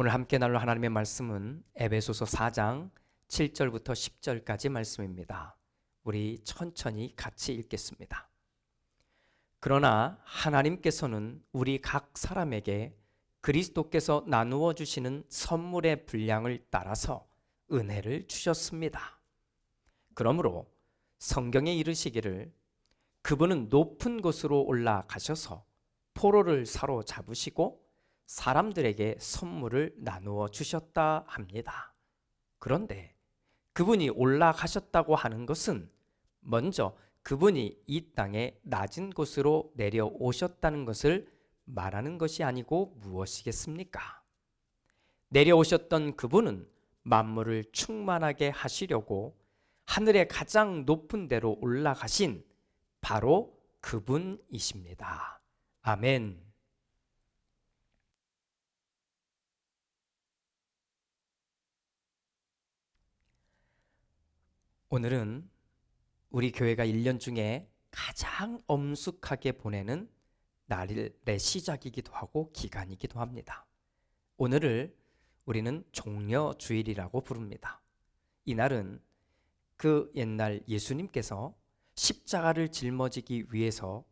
오늘 함께 나눌 하나님의 말씀은 에베소서 4장 7절부터 10절까지 말씀입니다. 우리 천천히 같이 읽겠습니다. 그러나 하나님께서는 우리 각 사람에게 그리스도께서 나누어 주시는 선물의 분량을 따라서 은혜를 주셨습니다. 그러므로 성경에 이르시기를 그분은 높은 곳으로 올라가셔서 포로를 사로잡으시고 사람들에게 선물을 나누어 주셨다 합니다. 그런데 그분이 올라가셨다고 하는 것은 먼저 그분이 이 땅에 낮은 곳으로 내려오셨다는 것을 말하는 것이 아니고 무엇이겠습니까? 내려오셨던 그분은 만물을 충만하게 하시려고 하늘의 가장 높은 데로 올라가신 바로 그분이십니다. 아멘. 오늘은 우리 교회가 1년 중에 가장 엄숙하게 보내는 날의 시작이기도 하고 기간이기도 합니다. 오늘을 우리는 종려주일이라고 부릅니다. 이날은 그 옛날 예수님께서 십자가를 짊어지기 위해서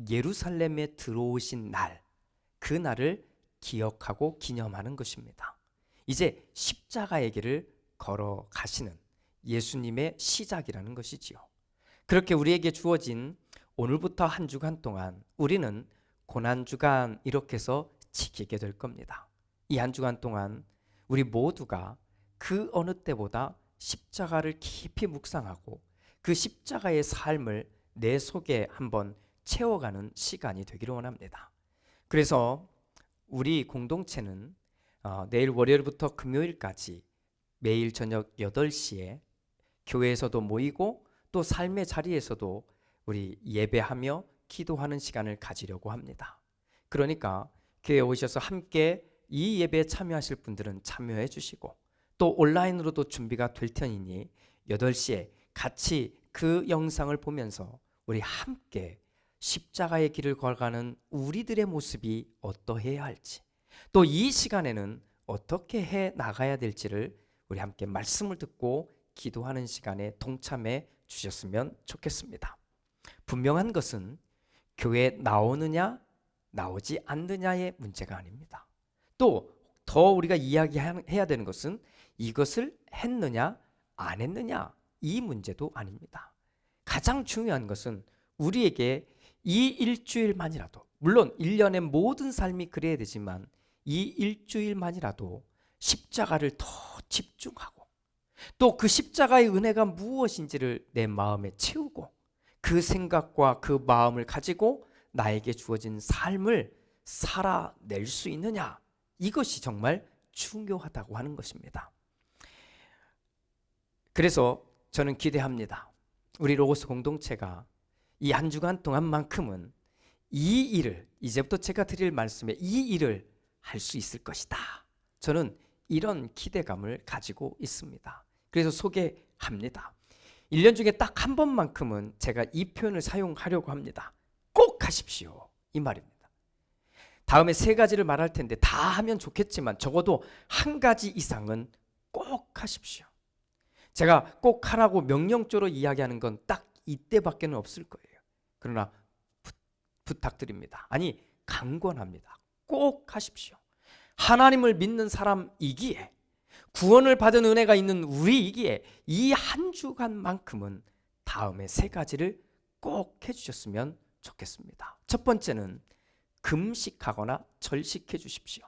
예루살렘에 들어오신 날, 그 날을 기억하고 기념하는 것입니다. 이제 십자가의 길을 걸어가시는 예수님의 시작이라는 것이지요. 그렇게 우리에게 주어진 오늘부터 한 주간 동안 우리는 고난주간 이렇게 해서 지키게 될 겁니다. 이 한 주간 동안 우리 모두가 그 어느 때보다 십자가를 깊이 묵상하고 그 십자가의 삶을 내 속에 한번 채워가는 시간이 되기를 원합니다. 그래서 우리 공동체는 내일 월요일부터 금요일까지 매일 저녁 8시에 교회에서도 모이고 또 삶의 자리에서도 우리 예배하며 기도하는 시간을 가지려고 합니다. 그러니까 교회에 오셔서 함께 이 예배에 참여하실 분들은 참여해 주시고 또 온라인으로도 준비가 될 터이니 8시에 같이 그 영상을 보면서 우리 함께 십자가의 길을 걸어가는 우리들의 모습이 어떠해야 할지 또 이 시간에는 어떻게 해 나가야 될지를 우리 함께 말씀을 듣고 기도하는 시간에 동참해 주셨으면 좋겠습니다. 분명한 것은 교회에 나오느냐 나오지 않느냐의 문제가 아닙니다. 또 더 우리가 이야기해야 되는 것은 이것을 했느냐 안 했느냐 이 문제도 아닙니다. 가장 중요한 것은 우리에게 이 일주일만이라도, 물론 1년의 모든 삶이 그래야 되지만 이 일주일만이라도 십자가를 더 집중하고 또 그 십자가의 은혜가 무엇인지를 내 마음에 채우고 그 생각과 그 마음을 가지고 나에게 주어진 삶을 살아낼 수 있느냐, 이것이 정말 중요하다고 하는 것입니다. 그래서 저는 기대합니다. 우리 로고스 공동체가 이 한 주간 동안만큼은 이 일을, 이제부터 제가 드릴 말씀에 이 일을 할 수 있을 것이다. 저는 이런 기대감을 가지고 있습니다. 그래서 소개합니다. 1년 중에 딱 한 번만큼은 제가 이 표현을 사용하려고 합니다. 꼭 하십시오, 이 말입니다. 다음에 3가지를 말할 텐데 다 하면 좋겠지만 적어도 한 가지 이상은 꼭 하십시오. 제가 꼭 하라고 명령조로 이야기하는 건 딱 이때밖에는 없을 거예요. 그러나 부탁드립니다. 아니, 강권합니다. 꼭 하십시오. 하나님을 믿는 사람이기에, 구원을 받은 은혜가 있는 우리이기에 이 한 주간만큼은 다음에 3가지를 꼭 해주셨으면 좋겠습니다. 첫 번째는 금식하거나 절식해 주십시오.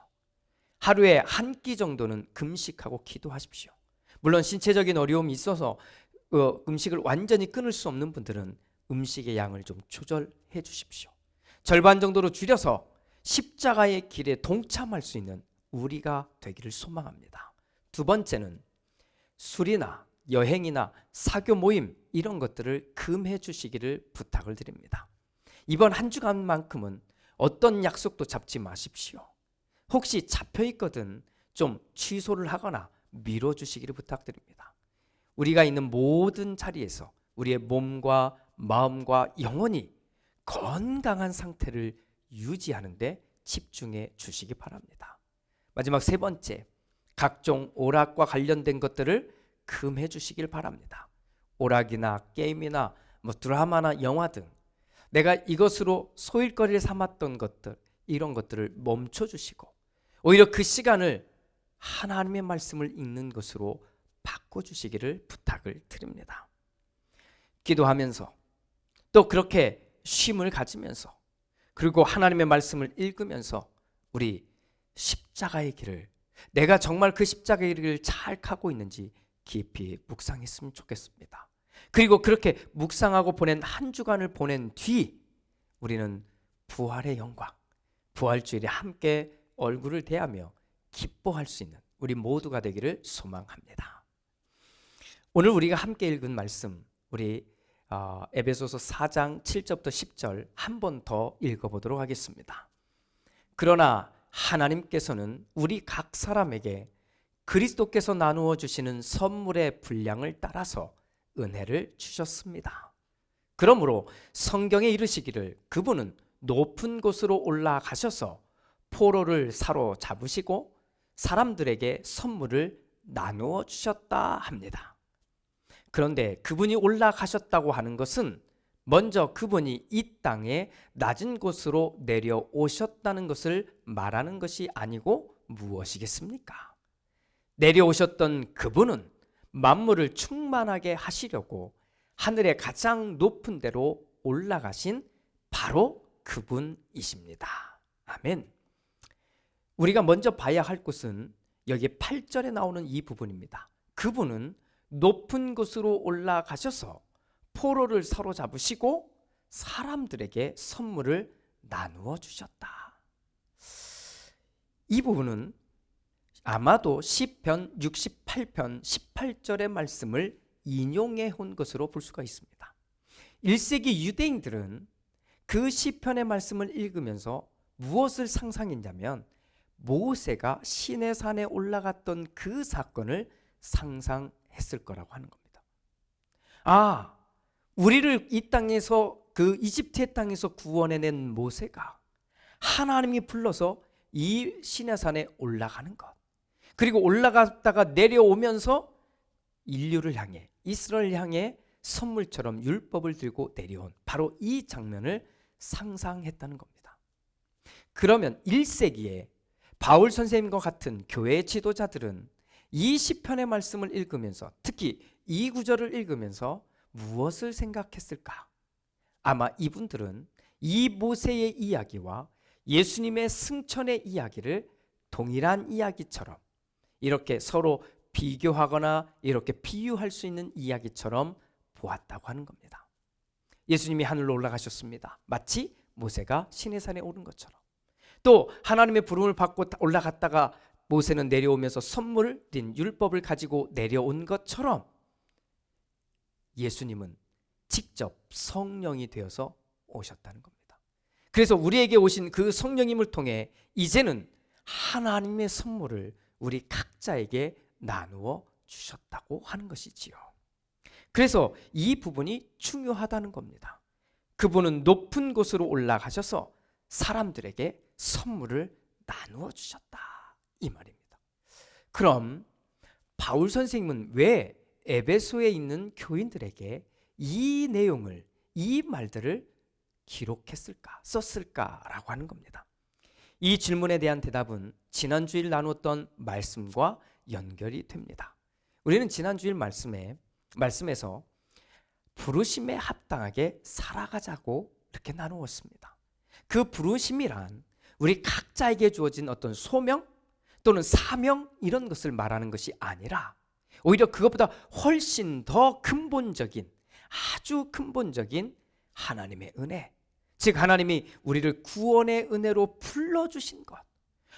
하루에 한 끼 정도는 금식하고 기도하십시오. 물론 신체적인 어려움이 있어서 음식을 완전히 끊을 수 없는 분들은 음식의 양을 좀 조절해 주십시오. 절반 정도로 줄여서 십자가의 길에 동참할 수 있는 우리가 되기를 소망합니다. 두 번째는 술이나 여행이나 사교 모임 이런 것들을 금해 주시기를 부탁을 드립니다. 이번 한 주간만큼은 어떤 약속도 잡지 마십시오. 혹시 잡혀 있거든 좀 취소를 하거나 미뤄 주시기를 부탁드립니다. 우리가 있는 모든 자리에서 우리의 몸과 마음과 영혼이 건강한 상태를 유지하는 데 집중해 주시기 바랍니다. 마지막 세 번째, 각종 오락과 관련된 것들을 금해 주시길 바랍니다. 오락이나 게임이나 드라마나 영화 등 내가 이것으로 소일거리를 삼았던 것들, 이런 것들을 멈춰 주시고 오히려 그 시간을 하나님의 말씀을 읽는 것으로 바꿔주시기를 부탁을 드립니다. 기도하면서 또 그렇게 쉼을 가지면서 그리고 하나님의 말씀을 읽으면서 우리 십자가의 길을, 내가 정말 그 십자가의 길을 잘 가고 있는지 깊이 묵상했으면 좋겠습니다. 그리고 그렇게 묵상하고 보낸 한 주간을 보낸 뒤 우리는 부활의 영광, 부활주일에 함께 얼굴을 대하며 기뻐할 수 있는 우리 모두가 되기를 소망합니다. 오늘 우리가 함께 읽은 말씀, 우리 에베소서 4장 7절부터 10절 한 번 더 읽어보도록 하겠습니다. 그러나 하나님께서는 우리 각 사람에게 그리스도께서 나누어 주시는 선물의 분량을 따라서 은혜를 주셨습니다. 그러므로 성경에 이르시기를 그분은 높은 곳으로 올라가셔서 포로를 사로잡으시고 사람들에게 선물을 나누어 주셨다 합니다. 그런데 그분이 올라가셨다고 하는 것은 먼저 그분이 이 땅에 낮은 곳으로 내려오셨다는 것을 말하는 것이 아니고 무엇이겠습니까? 내려오셨던 그분은 만물을 충만하게 하시려고 하늘의 가장 높은 데로 올라가신 바로 그분이십니다. 아멘. 우리가 먼저 봐야 할 것은 여기 8절에 나오는 이 부분입니다. 그분은 높은 곳으로 올라가셔서 포로를 사로잡으시고 사람들에게 선물을 나누어 주셨다. 이 부분은 아마도 시편 68편 18절의 말씀을 인용해 온 것으로 볼 수가 있습니다. 1세기 유대인들은 그 시편의 말씀을 읽으면서 무엇을 상상했냐면 모세가 시내산에 올라갔던 그 사건을 상상했을 거라고 하는 겁니다. 우리를 이 땅에서, 그 이집트의 땅에서 구원해낸 모세가 하나님이 불러서 이 시내산에 올라가는 것, 그리고 올라갔다가 내려오면서 인류를 향해, 이스라엘을 향해 선물처럼 율법을 들고 내려온 바로 이 장면을 상상했다는 겁니다. 그러면 1세기에 바울 선생님과 같은 교회 지도자들은 이 시편의 말씀을 읽으면서, 특히 이 구절을 읽으면서 무엇을 생각했을까? 아마 이분들은 이 모세의 이야기와 예수님의 승천의 이야기를 동일한 이야기처럼 이렇게 서로 비교하거나 이렇게 비유할 수 있는 이야기처럼 보았다고 하는 겁니다. 예수님이 하늘로 올라가셨습니다. 마치 모세가 시내산에 오른 것처럼. 또 하나님의 부름을 받고 올라갔다가 모세는 내려오면서 선물인 율법을 가지고 내려온 것처럼 예수님은 직접 성령이 되어서 오셨다는 겁니다. 그래서 우리에게 오신 그 성령님을 통해 이제는 하나님의 선물을 우리 각자에게 나누어 주셨다고 하는 것이지요. 그래서 이 부분이 중요하다는 겁니다. 그분은 높은 곳으로 올라가셔서 사람들에게 선물을 나누어 주셨다, 이 말입니다. 그럼 바울 선생님은 왜 에베소에 있는 교인들에게 이 내용을, 이 말들을 기록했을까, 썼을까라고 하는 겁니다. 이 질문에 대한 대답은 지난주일 나누었던 말씀과 연결이 됩니다. 우리는 지난주일 말씀에서 부르심에 합당하게 살아가자고 이렇게 나누었습니다. 그 부르심이란 우리 각자에게 주어진 어떤 소명 또는 사명, 이런 것을 말하는 것이 아니라 오히려 그것보다 훨씬 더 근본적인, 아주 근본적인 하나님의 은혜, 즉 하나님이 우리를 구원의 은혜로 불러주신 것,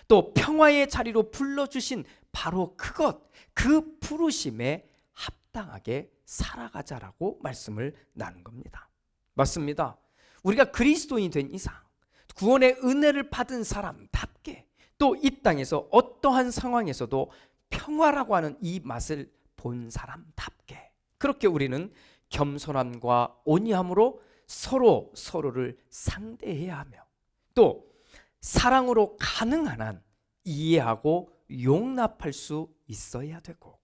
또 평화의 자리로 불러주신 바로 그것, 그 부르심에 합당하게 살아가자라고 말씀을 나눈 겁니다. 맞습니다. 우리가 그리스도인이 된 이상 구원의 은혜를 받은 사람답게 또 이 땅에서 어떠한 상황에서도 평화라고 하는 이 맛을 본 사람답게 그렇게 우리는 겸손함과 온유함으로 서로를 상대해야 하며 또 사랑으로 가능한 한 이해하고 용납할 수 있어야 되고,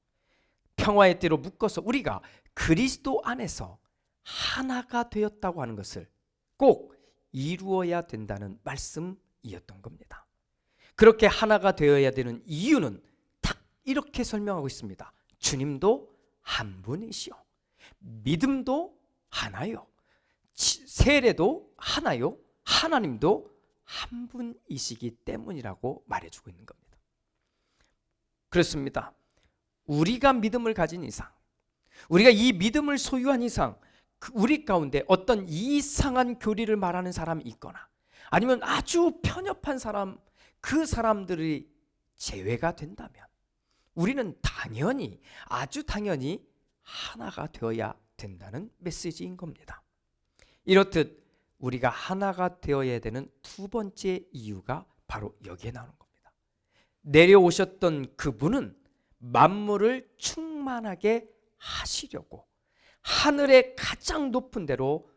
평화의 띠로 묶어서 우리가 그리스도 안에서 하나가 되었다고 하는 것을 꼭 이루어야 된다는 말씀이었던 겁니다. 그렇게 하나가 되어야 되는 이유는 딱 이렇게 설명하고 있습니다. 주님도 한 분이시요, 믿음도 하나요, 세례도 하나요, 하나님도 한 분이시기 때문이라고 말해주고 있는 겁니다. 그렇습니다. 우리가 믿음을 가진 이상, 우리가 이 믿음을 소유한 이상, 우리 가운데 어떤 이상한 교리를 말하는 사람이 있거나 아니면 아주 편협한 사람, 그 사람들이 제외가 된다면 우리는 당연히, 아주 당연히 하나가 되어야 된다는 메시지인 겁니다. 이렇듯 우리가 하나가 되어야 되는 두 번째 이유가 바로 여기에 나오는 겁니다. 내려오셨던 그분은 만물을 충만하게 하시려고 하늘의 가장 높은 데로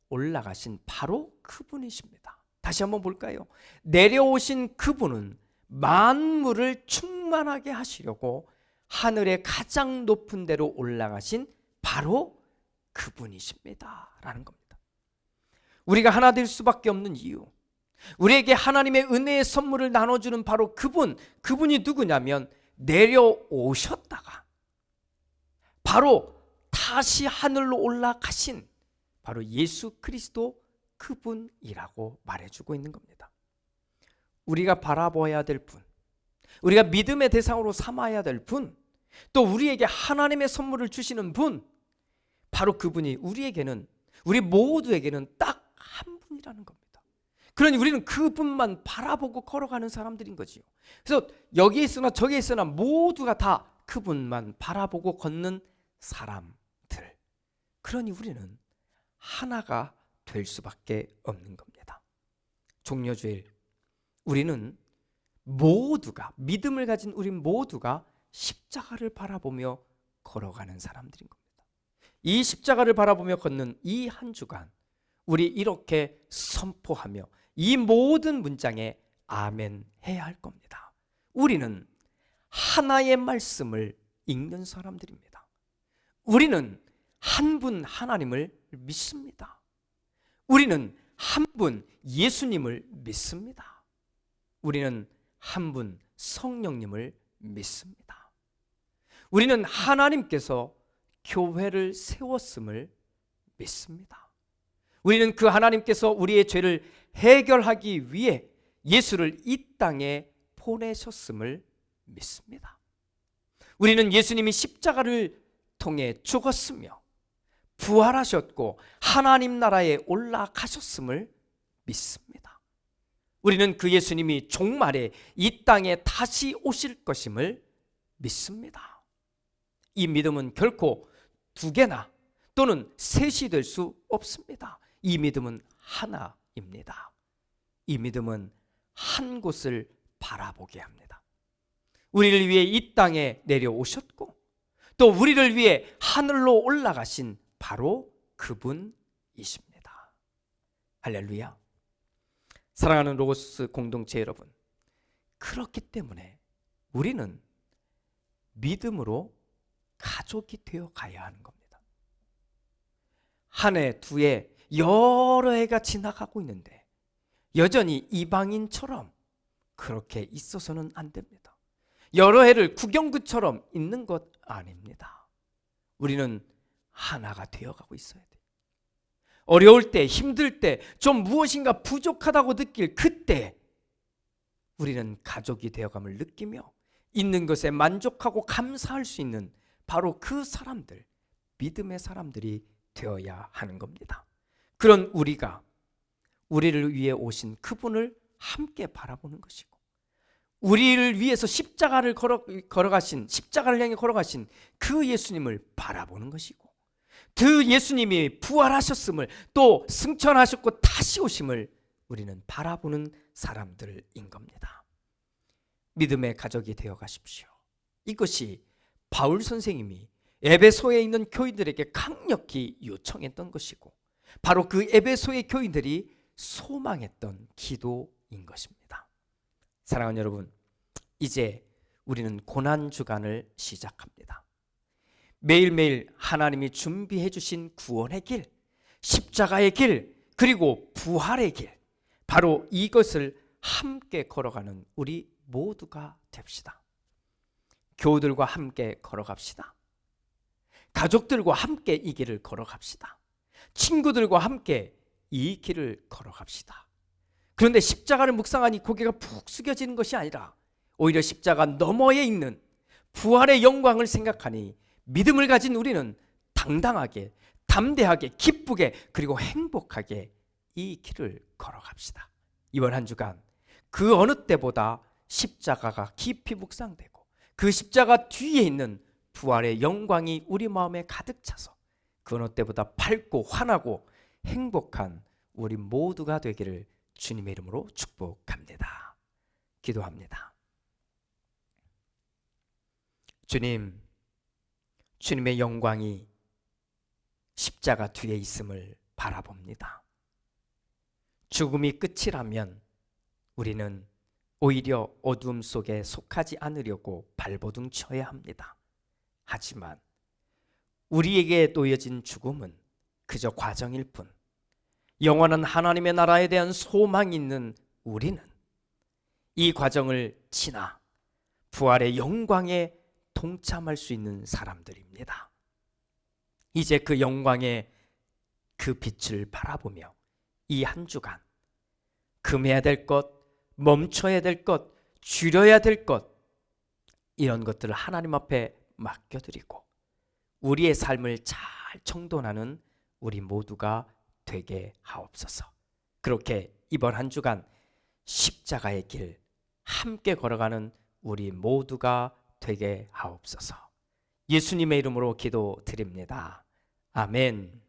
올라가신 바로 그분이십니다. 다시 한번 볼까요? 내려오신 그분은 만물을 충만하게 하시려고 하늘의 가장 높은 데로 올라가신 바로 그분이십니다 라는 겁니다. 우리가 하나 될 수밖에 없는 이유, 우리에게 하나님의 은혜의 선물을 나눠주는 바로 그분이 누구냐면 내려오셨다가 바로 다시 하늘로 올라가신 바로 예수 그리스도 그분이라고 말해주고 있는 겁니다. 우리가 바라봐야 될 분, 우리가 믿음의 대상으로 삼아야 될 분, 또 우리에게 하나님의 선물을 주시는 분, 바로 그분이 우리에게는, 우리 모두에게는 딱 한 분이라는 겁니다. 그러니 우리는 그분만 바라보고 걸어가는 사람들인 거지요. 그래서 여기에 있으나 저기에 있으나 모두가 다 그분만 바라보고 걷는 사람들. 그러니 우리는 하나가 될 수밖에 없는 겁니다. 종려주일, 우리는 모두가, 믿음을 가진 우리 모두가 십자가를 바라보며 걸어가는 사람들인 겁니다. 이 십자가를 바라보며 걷는 이 한 주간 우리 이렇게 선포하며 이 모든 문장에 아멘 해야 할 겁니다. 우리는 하나의 말씀을 읽는 사람들입니다. 우리는 한 분 하나님을 믿습니다. 우리는 한 분 예수님을 믿습니다. 우리는 한 분 성령님을 믿습니다. 우리는 하나님께서 교회를 세웠음을 믿습니다. 우리는 그 하나님께서 우리의 죄를 해결하기 위해 예수를 이 땅에 보내셨음을 믿습니다. 우리는 예수님이 십자가를 통해 죽었으며 부활하셨고 하나님 나라에 올라가셨음을 믿습니다. 우리는 그 예수님이 종말에 이 땅에 다시 오실 것임을 믿습니다. 이 믿음은 결코 두 개나 또는 셋이 될 수 없습니다. 이 믿음은 하나입니다. 이 믿음은 한 곳을 바라보게 합니다. 우리를 위해 이 땅에 내려오셨고 또 우리를 위해 하늘로 올라가신 바로 그분이십니다. 할렐루야. 사랑하는 로고스 공동체 여러분, 그렇기 때문에 우리는 믿음으로 가족이 되어 가야 하는 겁니다. 한 해, 두 해, 여러 해가 지나가고 있는데 여전히 이방인처럼 그렇게 있어서는 안 됩니다. 여러 해를 구경구처럼 있는 것 아닙니다. 우리는 하나가 되어가고 있어야 돼요. 어려울 때, 힘들 때, 좀 무엇인가 부족하다고 느낄 그때 우리는 가족이 되어감을 느끼며 있는 것에 만족하고 감사할 수 있는 바로 그 사람들, 믿음의 사람들이 되어야 하는 겁니다. 그런 우리가 우리를 위해 오신 그분을 함께 바라보는 것이고 우리를 위해서 십자가를 걸어가신, 십자가를 향해 걸어가신 그 예수님을 바라보는 것이고 그 예수님이 부활하셨음을 또 승천하셨고 다시 오심을 우리는 바라보는 사람들인 겁니다. 믿음의 가족이 되어 가십시오. 이것이 바울 선생님이 에베소에 있는 교인들에게 강력히 요청했던 것이고 바로 그 에베소의 교인들이 소망했던 기도인 것입니다. 사랑하는 여러분, 이제 우리는 고난주간을 시작합니다. 매일매일 하나님이 준비해 주신 구원의 길, 십자가의 길, 그리고 부활의 길, 바로 이것을 함께 걸어가는 우리 모두가 됩시다. 교우들과 함께 걸어갑시다. 가족들과 함께 이 길을 걸어갑시다. 친구들과 함께 이 길을 걸어갑시다. 그런데 십자가를 묵상하니 고개가 푹 숙여지는 것이 아니라 오히려 십자가 너머에 있는 부활의 영광을 생각하니 믿음을 가진 우리는 당당하게, 담대하게, 기쁘게, 그리고 행복하게 이 길을 걸어갑시다. 이번 한 주간 그 어느 때보다 십자가가 깊이 묵상되고 그 십자가 뒤에 있는 부활의 영광이 우리 마음에 가득 차서 그 어느 때보다 밝고 환하고 행복한 우리 모두가 되기를 주님의 이름으로 축복합니다. 기도합니다. 주님, 주님의 영광이 십자가 뒤에 있음을 바라봅니다. 죽음이 끝이라면 우리는 오히려 어둠 속에 속하지 않으려고 발버둥 쳐야 합니다. 하지만 우리에게 놓여진 죽음은 그저 과정일 뿐, 영원한 하나님의 나라에 대한 소망이 있는 우리는 이 과정을 지나 부활의 영광에 동참할 수 있는 사람들입니다. 이제 그 영광의 그 빛을 바라보며 이 한 주간 금해야 될 것, 멈춰야 될 것, 줄여야 될 것, 이런 것들을 하나님 앞에 맡겨드리고 우리의 삶을 잘 정돈하는 우리 모두가 되게 하옵소서. 그렇게 이번 한 주간 십자가의 길 함께 걸어가는 우리 모두가 되게 하옵소서. 예수님의 이름으로 기도드립니다. 아멘.